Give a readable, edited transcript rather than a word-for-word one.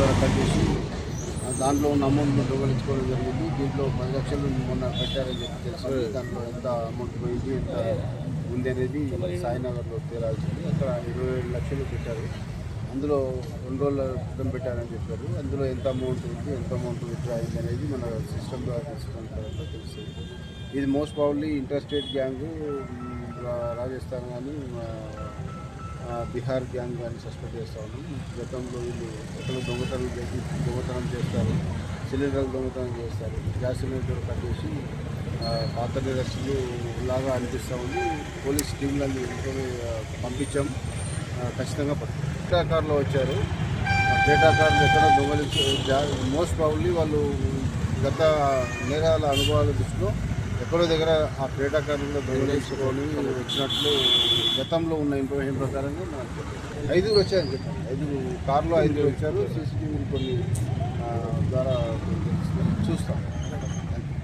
ద్వారా కట్ చేసి దాంట్లో ఉన్న అమౌంట్ను దొంగలించుకోవడం జరిగింది. దీంట్లో 10 లక్షలు మొన్న పెట్టారని చెప్పి తెలిసింది. దాంట్లో ఎంత అమౌంట్ పోయింది, ఎంత ఉంది అనేది సాయినగర్లో తేలాల్సింది. అక్కడ 27 లక్షలు పెట్టారు. అందులో 2 రోజుల క్రితం పెట్టారని చెప్పారు. అందులో ఎంత అమౌంట్ ఉంది, ఎంత అమౌంట్ విత్డ్రా అయింది అనేది మన సిస్టమ్ ద్వారా తెలుసుకున్న తర్వాత తెలుస్తుంది. ఇది most probably interstate gang, Rajasthan కానీ బీహార్ గ్యాంగ్ కానీ సస్పెక్ట్ చేస్తూ ఉన్నాం. గతంలో వీళ్ళు ఎక్కడ దొంగతనం చేస్తారు, సిలిండర్లు దొంగతనం చేస్తారు, గ్యాస్ సిలిండర్ కట్ చేసి పాత నిరసనలు లాగా అనిపిస్తూ ఉంది. పోలీస్ టీంలని పంపించాం, ఖచ్చితంగా క్రేటా కార్లో వచ్చారు. క్రేటా కార్లు ఎక్కడ మోస్ట్ ప్రాబబ్లీ వాళ్ళు గత నేరాల అనుభవాల దృష్టిలో ఎక్కడో దగ్గర ఆ క్రేటా కార్లు కూడా దొంగలించుకొని వచ్చినట్లు గతంలో ఉన్న ఇన్ఫర్మేషన్ ప్రకారంగా మనకు 5 వచ్చాయని చెప్పాను. 5 కార్లో 5 వచ్చారు. సీసీటీవీలు కొన్ని ద్వారా చూస్తాం.